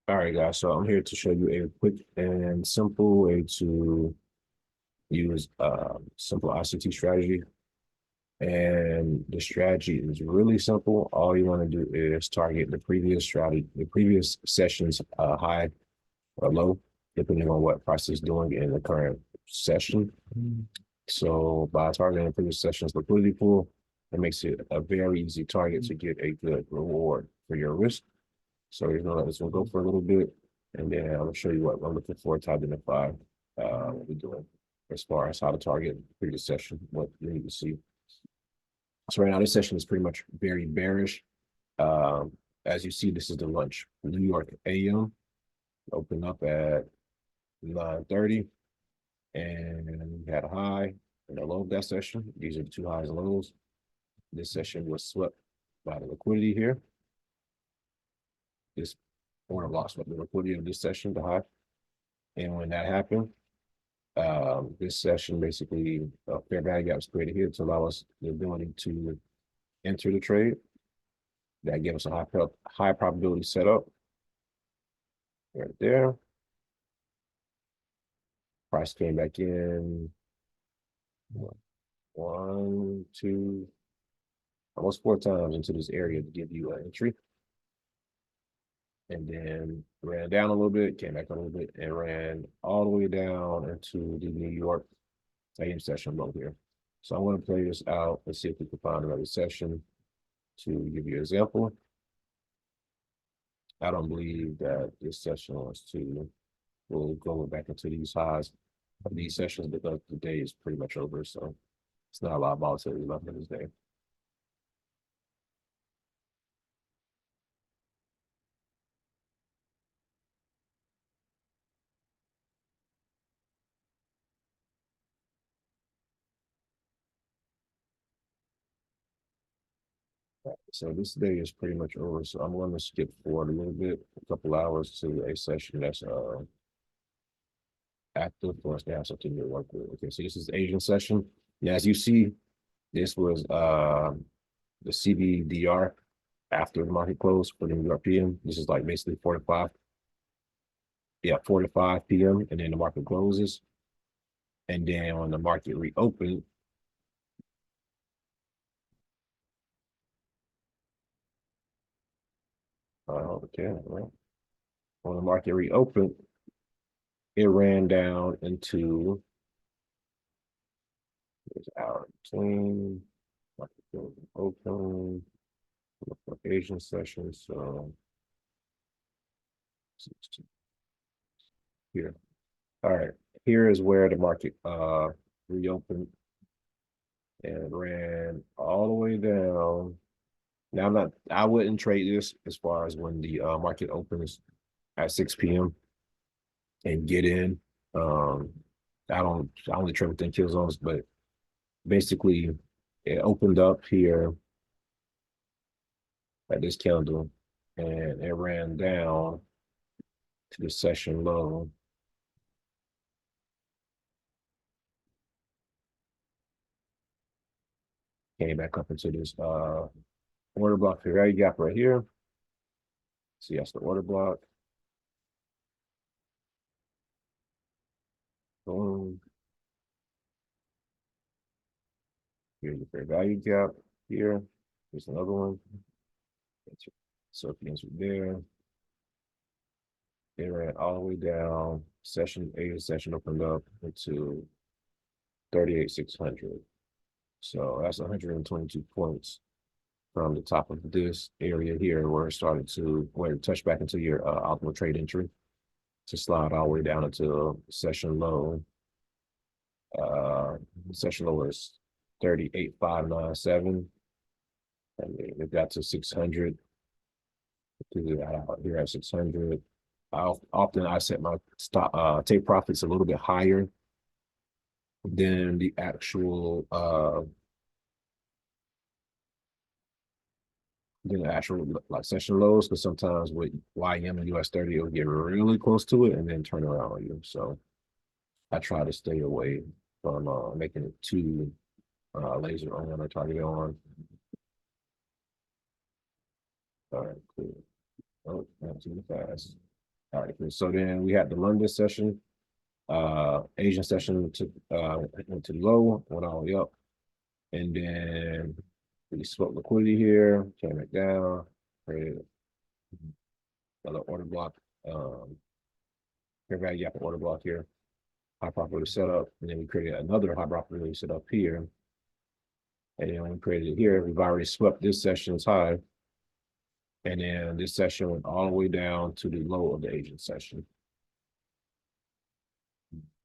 All right, guys. So I'm here to show you a quick and simple way to use simple ICT strategy. And the strategy is really simple. All you want to do is target the previous strategy, the previous session's high or low, depending on what price is doing in the current session. So by targeting the previous session's liquidity pool, it makes it a very easy target to get a good reward for your risk. So we're gonna let this one go for a little bit, and then I'm gonna show you what I'm looking for to identify what we're doing as far as how to target the previous session, what you need to see. So right now, this session is pretty much very bearish. Um, as you see, this is the lunch. New York AM opened up at 9:30, and we had a high and a low of that session. These are the two highs and lows. This session was swept by the liquidity here. This order block swept the liquidity of this session, the high. And when that happened, this session basically a fair value gap was created here to allow us the ability to enter the trade. That gave us a high probability setup right there. Price came back in one, two, almost 4 times into this area to give you an entry. And then ran down a little bit, came back a little bit, and ran all the way down into the New York AM session low here. So I want to play this out and see if we can find another session to give you an example. I don't believe that this session will go back into these highs of these sessions because the day is pretty much over. So it's not a lot of volatility left in this day. So this day is pretty much over. So I'm going to skip forward a little bit, a couple hours to a session that's active for us to have something to work with. Okay, so this is the Asian session. And as you see, this was the CBDR after the market closed for the New York PM. This is like basically 4 to 5. Yeah, 4 to 5 p.m. and then the market closes. And then when the market reopened, okay, well, when the market reopened, it ran down into this hour between market open for Asian session. So here, all right, here is where the market reopened and ran all the way down. Now I wouldn't trade this as far as when the market opens at 6 p.m. and get in. I only trade within kill zones, but basically it opened up here at this candle and it ran down to the session low. Came back up into this order block fair value gap right here. See, that's the order block. Boom. Here's the fair value gap here. Here's another one. So if you there, they ran all the way down. Session A session opened up into 38,600. So that's 122 points from the top of this area here where it touched back into your optimal trade entry to slide all the way down into session low. Session low is 38,597. And it got to 600. Here at 600. Often I set my take profits a little bit higher than the actual like session lows, because sometimes with YM and US30 it'll get really close to it and then turn around on you. So I try to stay away from making it too laser on or target on. All right, cool. Oh, not too fast. All right, so then we had the London session. Asian session took went to the low, went all the way up, and then we swept liquidity here, came back down, created another order block, fair value gap order block here, high probability setup, and then we created another high probability setup here. And then when we created it here, we've already swept this session's high. And then this session went all the way down to the low of the Asian session.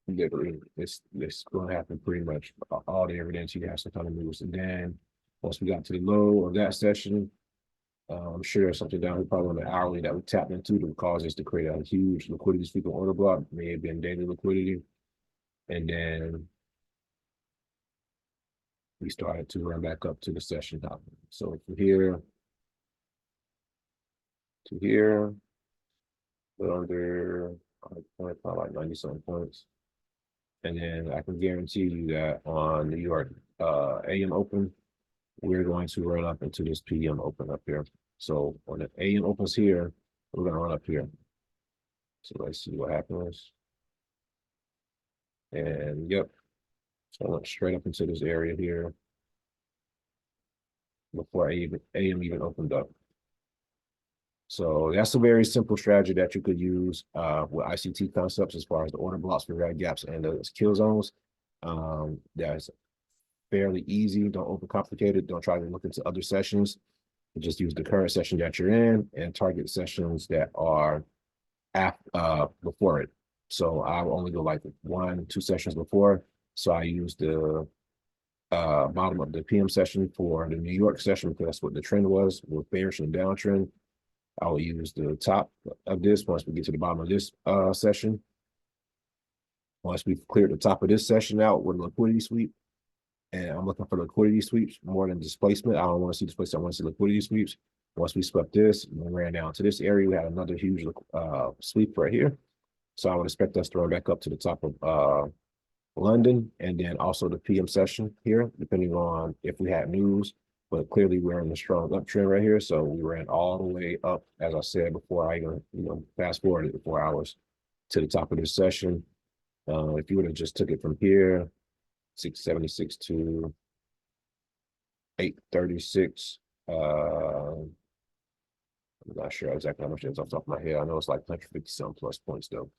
Literally, this going to happen pretty much all the evidence. You have some kind of moves. And then once we got to the low of that session, I'm sure there's something down here probably on the hourly that we tapped into to cause us to create a huge liquidity sweeping order block. May have been daily liquidity. And then we started to run back up to the session top. So from here to here, but under probably like 90 some points. And then I can guarantee you that on New York AM open, we're going to run up into this PM open up here. So when the AM opens here, we're going to run up here. So let's see what happens. And yep, so I went straight up into this area here before AM even opened up. So that's a very simple strategy that you could use with ICT concepts as far as the order blocks, fair value gaps, and the kill zones. That's fairly easy. Don't overcomplicate it. Don't try to look into other sessions. Just use the current session that you're in and target sessions that are before it. So I'll only go like 1-2 sessions before. So I use the bottom of the PM session for the New York session because that's what the trend was with bearish and downtrend. I will use the top of this once we get to the bottom of this session. Once we've cleared the top of this session out with a liquidity sweep, and I'm looking for liquidity sweeps more than displacement. I don't want to see displacement. I want to see liquidity sweeps. Once we swept this and we ran down to this area, we had another huge sweep right here. So I would expect us to run back up to the top of London and then also the PM session here, depending on if we had news. But clearly we're in a strong uptrend right here. So we ran all the way up, as I said before, I even fast forwarded the 4 hours to the top of this session. If you would have just took it from here, 676 to 836. I'm not sure exactly how much it is off the top of my head. I know it's like 150 some plus points though.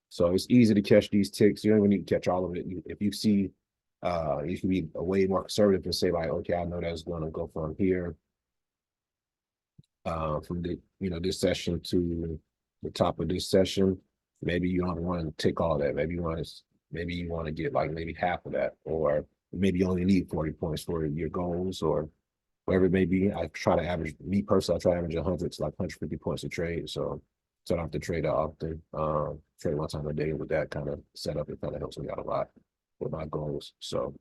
So it's easy to catch these ticks. You don't even need to catch all of it. If you see you can be way more conservative and say like, okay, I know that's going to go from here, from the this session to the top of this session. Maybe you don't want to take all that. Maybe you want to get like maybe half of that, or maybe you only need 40 points for your goals or whatever it may be. I try to average, me personally, I try to average 100 to like 150 points a trade. So I don't have to trade that often. Trade 1 time a day with that kind of setup. It kind of helps me out a lot with my goals. So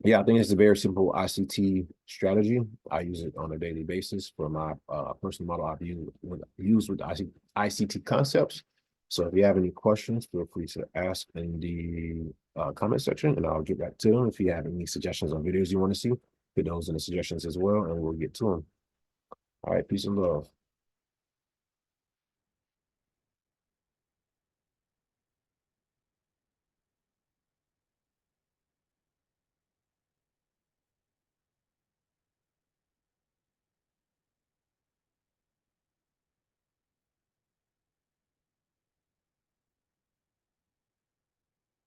yeah, I think it's a very simple ICT strategy. I use it on a daily basis for my personal model I've used with ICT concepts. So if you have any questions, feel free to ask in the comment section and I'll get back to them. If you have any suggestions on videos you want to see, put those in the suggestions as well and we'll get to them. All right, peace and love.